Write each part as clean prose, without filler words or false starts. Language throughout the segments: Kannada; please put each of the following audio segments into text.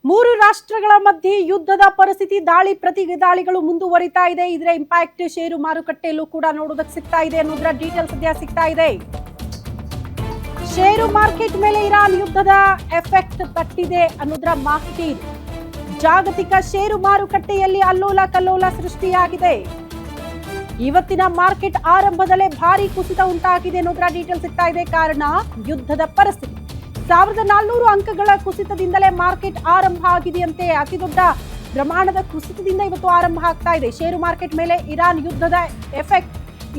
ಮೂರು ರಾಷ್ಟ್ರಗಳ ಮಧ್ಯೆ ಯುದ್ಧದ ಪರಿಸ್ಥಿತಿ, ದಾಳಿ ಪ್ರತಿ ದಾಳಿಗಳು ಮುಂದುವರಿತಾ ಇದೆ. ಇದರ ಇಂಪ್ಯಾಕ್ಟ್ ಷೇರು ಮಾರುಕಟ್ಟೆಯಲ್ಲೂ ಕೂಡ ನೋಡೋದಕ್ಕೆ ಸಿಗ್ತಾ ಇದೆ ಅನ್ನೋದರ ಡೀಟೇಲ್ಸ್ ಸದ್ಯ ಸಿಗ್ತಾ ಇದೆ. ಷೇರು ಮಾರ್ಕೆಟ್ ಮೇಲೆ ಇರಾನ್ ಯುದ್ಧದ ಎಫೆಕ್ಟ್ ತಟ್ಟಿದೆ ಅನ್ನೋದರ ಮಾಹಿತಿ ಇದೆ. ಜಾಗತಿಕ ಷೇರು ಮಾರುಕಟ್ಟೆಯಲ್ಲಿ ಅಲ್ಲೋಲ ಕಲ್ಲೋಲ ಸೃಷ್ಟಿಯಾಗಿದೆ. ಇವತ್ತಿನ ಮಾರ್ಕೆಟ್ ಆರಂಭದಲ್ಲೇ ಭಾರಿ ಕುಸಿತ ಉಂಟಾಗಿದೆ ಅನ್ನೋದರ ಡೀಟೇಲ್ಸ್ ಸಿಗ್ತಾ ಇದೆ. ಕಾರಣ ಯುದ್ಧದ ಪರಿಸ್ಥಿತಿ. 1400 ಅಂಕಗಳ ಕುಸಿತದಿಂದಲೇ ಮಾರ್ಕೆಟ್ ಆರಂಭ ಆಗಿದೆಯಂತೆ. ಅತಿ ದೊಡ್ಡ ಪ್ರಮಾಣದ ಕುಸಿತದಿಂದ ಇವತ್ತು ಆರಂಭ ಆಗ್ತಾ ಇದೆ. ಷೇರು ಮಾರ್ಕೆಟ್ ಮೇಲೆ ಇರಾನ್ ಯುದ್ಧದ ಎಫೆಕ್ಟ್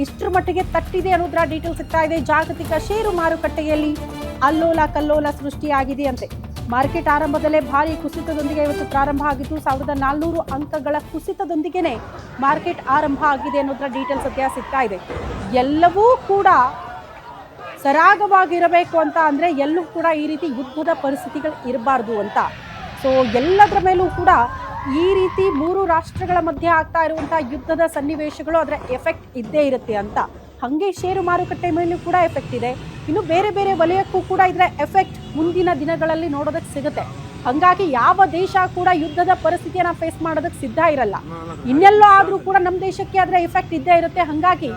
ಇಷ್ಟರ ಮಟ್ಟಿಗೆ ತಟ್ಟಿದೆ ಅನ್ನೋದರ ಡೀಟೇಲ್ಸ್ ಸಿಗ್ತಾ ಇದೆ. ಜಾಗತಿಕ ಷೇರು ಮಾರುಕಟ್ಟೆಯಲ್ಲಿ ಅಲ್ಲೋಲ ಕಲ್ಲೋಲ ಸೃಷ್ಟಿಯಾಗಿದೆಯಂತೆ. ಮಾರ್ಕೆಟ್ ಆರಂಭದಲ್ಲೇ ಭಾರಿ ಕುಸಿತದೊಂದಿಗೆ ಇವತ್ತು ಪ್ರಾರಂಭ ಆಗಿದ್ದು 1400 ಅಂಕಗಳ ಕುಸಿತದೊಂದಿಗೆನೆ ಮಾರ್ಕೆಟ್ ಆರಂಭ ಆಗಿದೆ ಅನ್ನೋದರ ಡೀಟೇಲ್ಸ್ ಸದ್ಯ ಸಿಗ್ತಾ ಇದೆ. ಎಲ್ಲವೂ ಕೂಡ ಸರಾಗವಾಗಿರಬೇಕು ಅಂತ ಅಂದರೆ ಎಲ್ಲೂ ಕೂಡ ಈ ರೀತಿ ಯುದ್ಧದ ಪರಿಸ್ಥಿತಿಗಳು ಇರಬಾರ್ದು ಅಂತ. ಸೊ ಎಲ್ಲದರ ಮೇಲೂ ಕೂಡ ಈ ರೀತಿ ಮೂರು ರಾಷ್ಟ್ರಗಳ ಮಧ್ಯೆ ಆಗ್ತಾ ಇರುವಂಥ ಯುದ್ಧದ ಸನ್ನಿವೇಶಗಳು ಅದರ ಎಫೆಕ್ಟ್ ಇದ್ದೇ ಇರುತ್ತೆ ಅಂತ. ಹಾಗೆ ಷೇರು ಮಾರುಕಟ್ಟೆ ಮೇಲೂ ಕೂಡ ಎಫೆಕ್ಟ್ ಇದೆ. ಇನ್ನು ಬೇರೆ ಬೇರೆ ವಲಯಕ್ಕೂ ಕೂಡ ಇದರ ಎಫೆಕ್ಟ್ ಮುಂದಿನ ದಿನಗಳಲ್ಲಿ ನೋಡೋದಕ್ಕೆ ಸಿಗುತ್ತೆ. ಹಾಗಾಗಿ ಯಾವ ದೇಶ ಕೂಡ ಯುದ್ಧದ ಪರಿಸ್ಥಿತಿಯನ್ನು ಫೇಸ್ ಮಾಡೋದಕ್ಕೆ ಸಿದ್ಧ ಇರಲ್ಲ. ಇನ್ನೆಲ್ಲೋ ಆದರೂ ಕೂಡ ನಮ್ಮ ದೇಶಕ್ಕೆ ಅದರ ಎಫೆಕ್ಟ್ ಇದ್ದೇ ಇರುತ್ತೆ. ಹಾಗಾಗಿ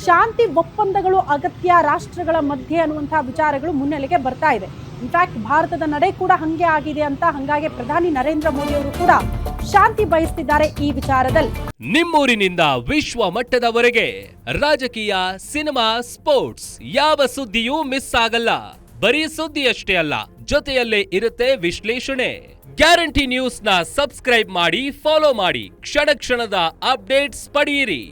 ಶಾಂತಿ ಒಪ್ಪಂದಗಳು ಅಗತ್ಯ ರಾಷ್ಟ್ರಗಳ ಮಧ್ಯೆ ಅನ್ನುವಂತಹ ವಿಚಾರಗಳು ಮುನ್ನೆಲೆಗೆ ಬರ್ತಾ ಇದೆ. ಇನ್ಫ್ಯಾಕ್ಟ್ ಭಾರತದ ನಡೆ ಕೂಡ ಹಂಗೆ ಆಗಿದೆ ಅಂತ. ಹಂಗಾಗಿ ಪ್ರಧಾನಿ ನರೇಂದ್ರ ಮೋದಿ ಅವರು ಕೂಡ ಶಾಂತಿ ಬಯಸ್ತಿದ್ದಾರೆ ಈ ವಿಚಾರದಲ್ಲಿ. ನಿಮ್ಮೂರಿನಿಂದ ವಿಶ್ವ ಮಟ್ಟದವರೆಗೆ ರಾಜಕೀಯ, ಸಿನಿಮಾ, ಸ್ಪೋರ್ಟ್ಸ್ ಯಾವ ಸುದ್ದಿಯೂ ಮಿಸ್ ಆಗಲ್ಲ. ಬರೀ ಸುದ್ದಿಯಷ್ಟೇ ಅಲ್ಲ, ಜೊತೆಯಲ್ಲೇ ಇರುತ್ತೆ ವಿಶ್ಲೇಷಣೆ. ಗ್ಯಾರಂಟಿ ನ್ಯೂಸ್ ನ ಸಬ್ಸ್ಕ್ರೈಬ್ ಮಾಡಿ, ಫಾಲೋ ಮಾಡಿ, ಕ್ಷಣ ಕ್ಷಣದ ಅಪ್ಡೇಟ್ಸ್ ಪಡೆಯಿರಿ.